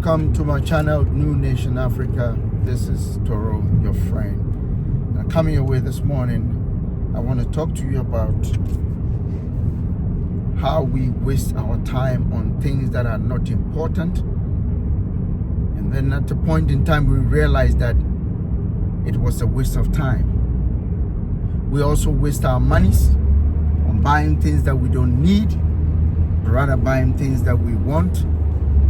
Welcome to my channel, New Nation Africa. This is Toro, your friend. I'm coming your way this morning. I want to talk to you about how we waste our time on things that are not important. And then at a point in time, we realize that it was a waste of time. We also waste our monies on buying things that we don't need, rather buying things that we want.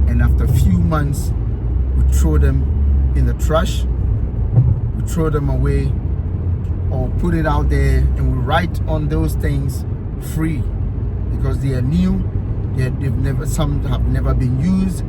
And after a few months, we throw them in the trash, we throw them away, or put it out there, and we write on those things free because they are new. Some have never been used,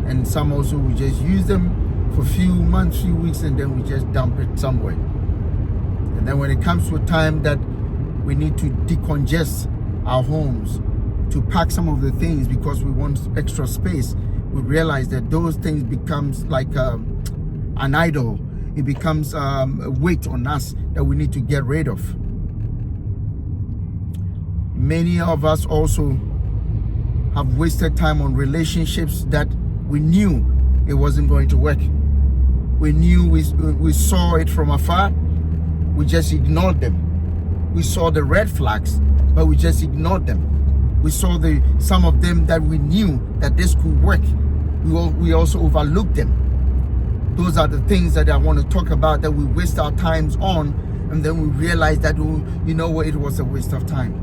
and some also we just use them for a few months, few weeks, and then we just dump it somewhere. And then when it comes to a time that we need to decongest our homes, to pack some of the things because we want extra space, we realize that those things becomes like an idol. It becomes a weight on us that we need to get rid of. Many of us also have wasted time on relationships that we knew it wasn't going to work. We knew, we saw it from afar, we just ignored them. We saw the red flags, but we just ignored them. We saw some of them that we knew that this could work. We also overlooked them. Those are the things that I want to talk about that we waste our times on, and then we realize that, you know what, it was a waste of time.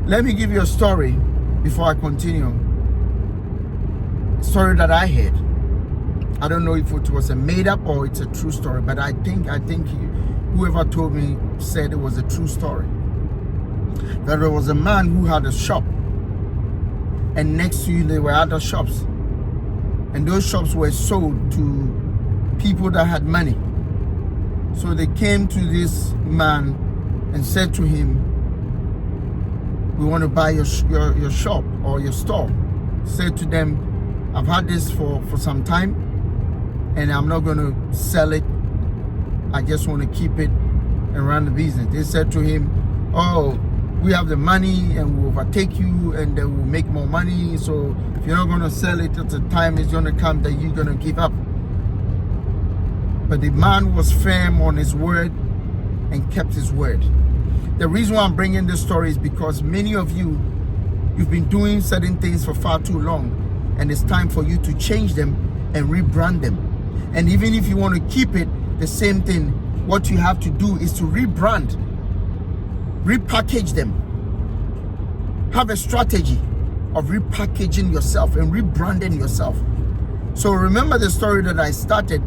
Let me give you a story before I continue. A story that I heard. I don't know if it was a made up or it's a true story, but I think whoever told me said it was a true story. That there was a man who had a shop, and next to you there were other shops, and those shops were sold to people that had money. So they came to this man and said to him, "We want to buy your shop or your store." Said to them, "I've had this for some time, and I'm not going to sell it. I just want to keep it and run the business." They said to him, "Oh, we have the money and we'll overtake you and then we'll make more money. So if you're not going to sell it, at the time is going to come that you're going to give up." But the man was firm on his word and kept his word. The reason why I'm bringing this story is because many of you've been doing certain things for far too long, and it's time for you to change them and rebrand them. And even if you want to keep it the same thing, what you have to do is to rebrand, repackage them. Have a strategy of repackaging yourself and rebranding yourself. So remember the story that I started.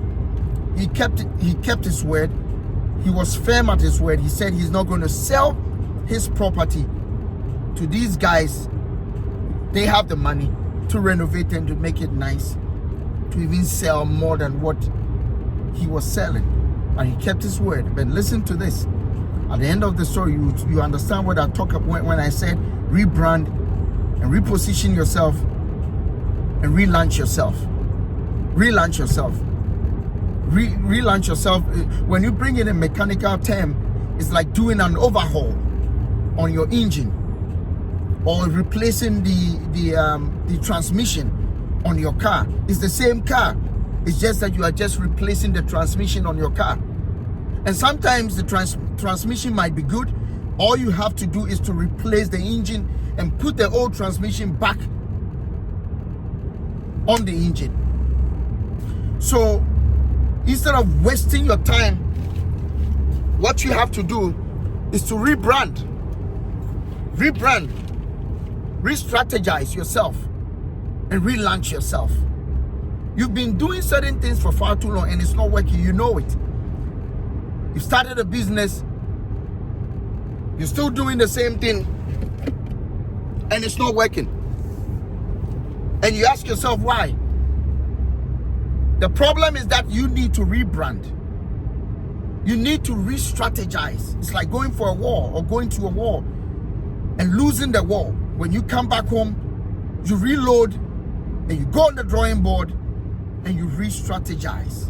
He kept his word. He was firm at his word. He said he's not going to sell his property to these guys. They have the money to renovate and to make it nice, to even sell more than what he was selling. And he kept his word. But listen to this. At the end of the story, you understand what I talk about when I said rebrand and reposition yourself and relaunch yourself. Relaunch yourself. Relaunch yourself. When you bring in a mechanical term, it's like doing an overhaul on your engine, or replacing the transmission on your car. It's the same car. It's just that you are just replacing the transmission on your car. And sometimes the transmission might be good. All you have to do is to replace the engine and put the old transmission back on the engine. So instead of wasting your time, what you have to do is to rebrand, re-strategize yourself, and relaunch yourself. You've been doing certain things for far too long and it's not working. You know it. You started a business, you're still doing the same thing, and it's not working. And you ask yourself why. The problem is that you need to rebrand. You need to re-strategize. It's like going for a war or going to a war and losing the war. When you come back home, you reload and you go on the drawing board and you re-strategize.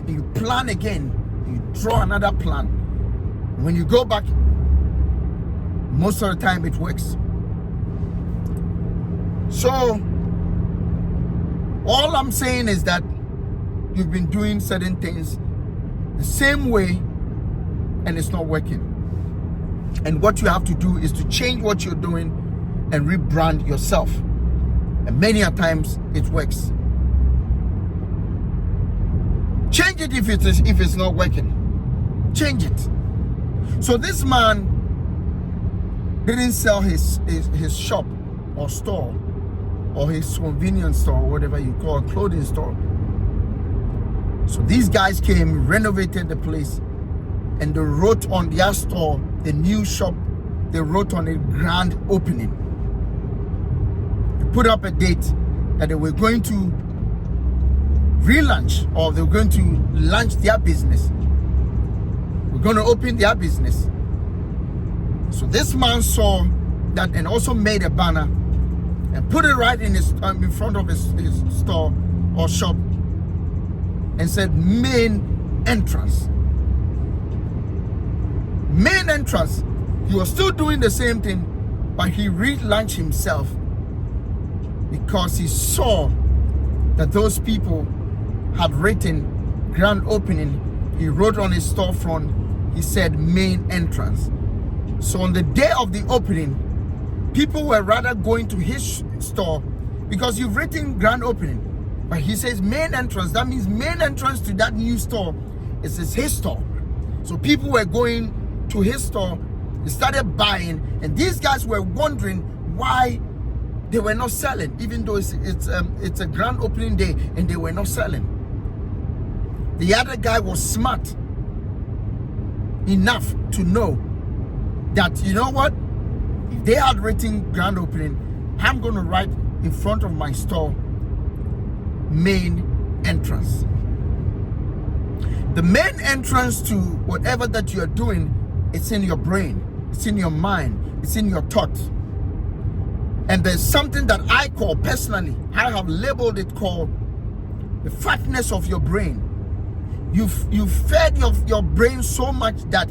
And you plan again. You draw another plan. When you go back, most of the time it works. So all I'm saying is that you've been doing certain things the same way and it's not working. And what you have to do is to change what you're doing and rebrand yourself. And many a times it works. Change it if it's not working. Change it. So this man didn't sell his shop or store or his convenience store, or whatever you call a clothing store. So these guys came, renovated the place, and they wrote on their store, the new shop, they wrote on a grand opening. They put up a date that they were going to relaunch, or they were going to launch their business. We're going to open their business. So this man saw that and also made a banner and put it right in front of his store or shop and said main entrance. Main entrance. He was still doing the same thing, but he relaunched himself because he saw that those people had written grand opening. He wrote on his storefront, he said main entrance. So on the day of the opening, people were rather going to his store because you've written grand opening. But he says main entrance. That means main entrance to that new store is his store. So people were going to his store. They started buying, and these guys were wondering why they were not selling, even though it's a grand opening day and they were not selling. The other guy was smart enough to know that, you know what, if they had written grand opening, I'm going to write in front of my store main entrance. The main entrance to whatever that you are doing, it's in your brain, it's in your mind, it's in your thoughts. And there's something that I call, personally, I have labeled it called the fatness of your brain. You've fed your brain so much that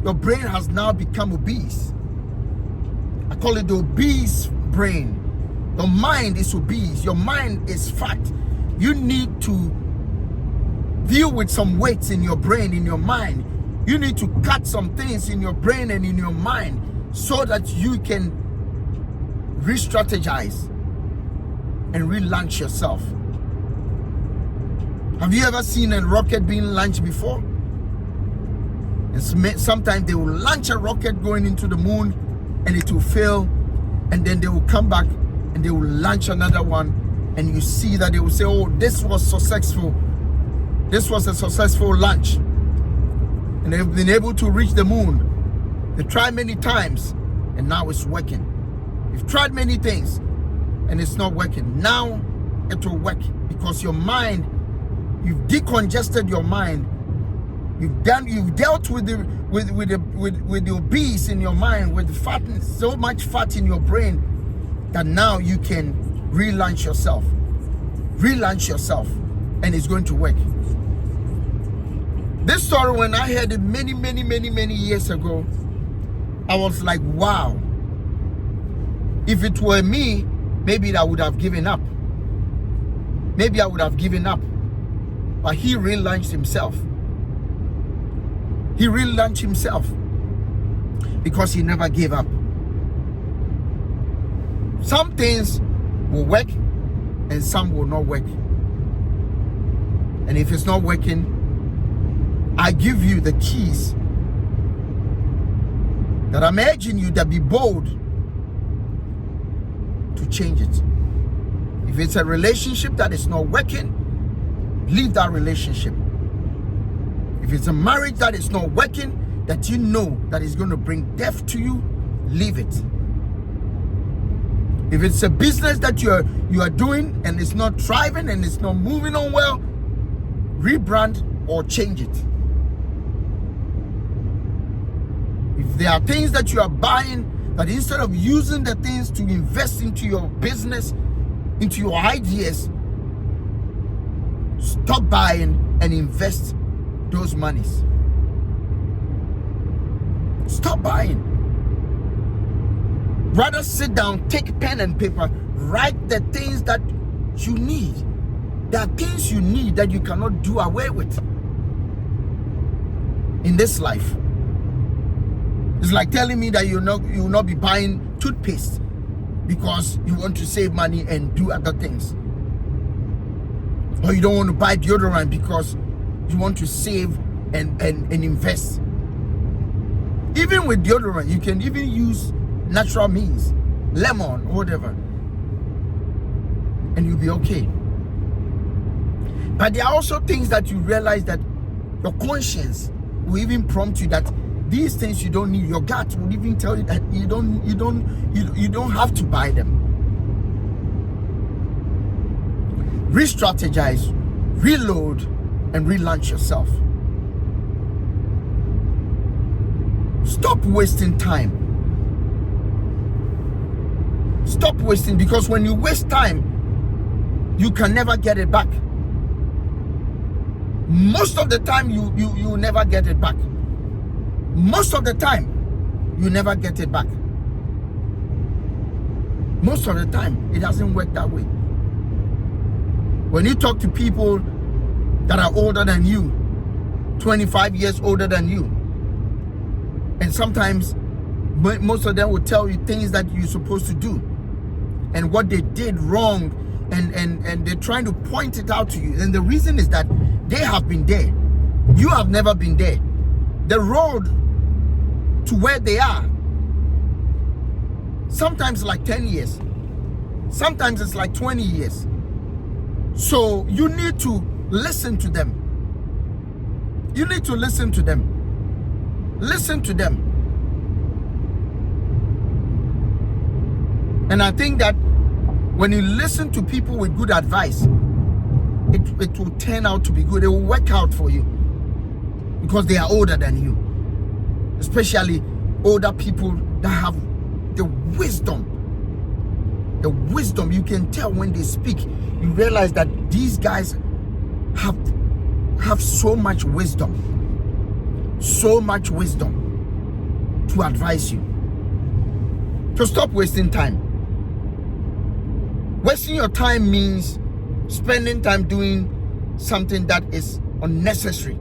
your brain has now become obese. I call it the obese brain. Your mind is obese. Your mind is fat. You need to deal with some weights in your brain, in your mind. You need to cut some things in your brain and in your mind so that you can re-strategize and relaunch yourself. Have you ever seen a rocket being launched before? And sometimes they will launch a rocket going into the moon and it will fail, and then they will come back and they will launch another one, and you see that they will say, oh, this was successful. This was a successful launch. And they've been able to reach the moon. They tried many times and now it's working. You've tried many things and it's not working. Now it will work because your mind, you've decongested your mind. You've dealt with the obese in your mind, with the fatness, so much fat in your brain that now you can relaunch yourself. Relaunch yourself, and it's going to work. This story, when I heard it many years ago, I was like, wow. If it were me, maybe I would have given up. Maybe I would have given up. But he relaunched himself. He relaunched himself because he never gave up. Some things will work and some will not work. And if it's not working, I give you the keys that I'm urging you to be bold to change it. If it's a relationship that is not working, leave that relationship. If it's a marriage that is not working, that you know that is going to bring death to you, leave it. If it's a business that you are doing and it's not thriving and it's not moving on well, rebrand or change it. If there are things that you are buying, that instead of using the things to invest into your business, into your ideas, stop buying and invest those monies. Stop buying. Rather sit down, take pen and paper, write the things that you need. There are things you need that you cannot do away with in this life. It's like telling me that you will not be buying toothpaste because you want to save money and do other things. Or you don't want to buy deodorant because you want to save and invest. Even with deodorant, you can even use natural means, lemon, whatever, and you'll be okay. But there are also things that you realize that your conscience will even prompt you that these things you don't need. Your gut will even tell you that you don't have to buy them. Re-strategize, reload, and relaunch yourself. Stop wasting time. Stop wasting, because when you waste time, you can never get it back. Most of the time, you never get it back. Most of the time, you never get it back. Most of the time, it doesn't work that way. When you talk to people that are older than you, 25 years older than you, and sometimes most of them will tell you things that you're supposed to do and what they did wrong, and they're trying to point it out to you. And the reason is that they have been there. You have never been there. The road to where they are, sometimes like 10 years, sometimes it's like 20 years. So you need to listen to them. You need to listen to them. Listen to them. And I think that when you listen to people with good advice, it will turn out to be good. It will work out for you because they are older than you. Especially older people that have the wisdom. The wisdom, you can tell when they speak. You realize that these guys have so much wisdom. So much wisdom to advise you. So stop wasting time. Wasting your time means spending time doing something that is unnecessary,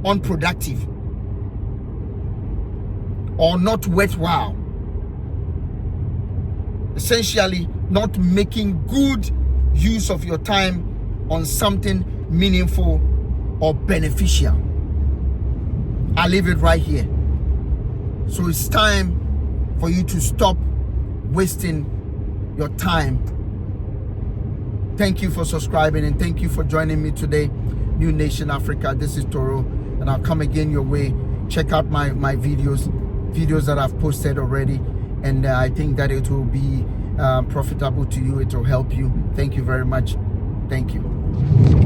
unproductive, or not worthwhile. Essentially, not making good use of your time on something meaningful or beneficial. I leave it right here. So it's time for you to stop wasting your time. Thank you for subscribing and thank you for joining me today. New Nation Africa, this is Toro, and I'll come again your way. Check out my videos that I've posted already, and I think that it will be profitable to you. It will help you. Thank you very much. Thank you.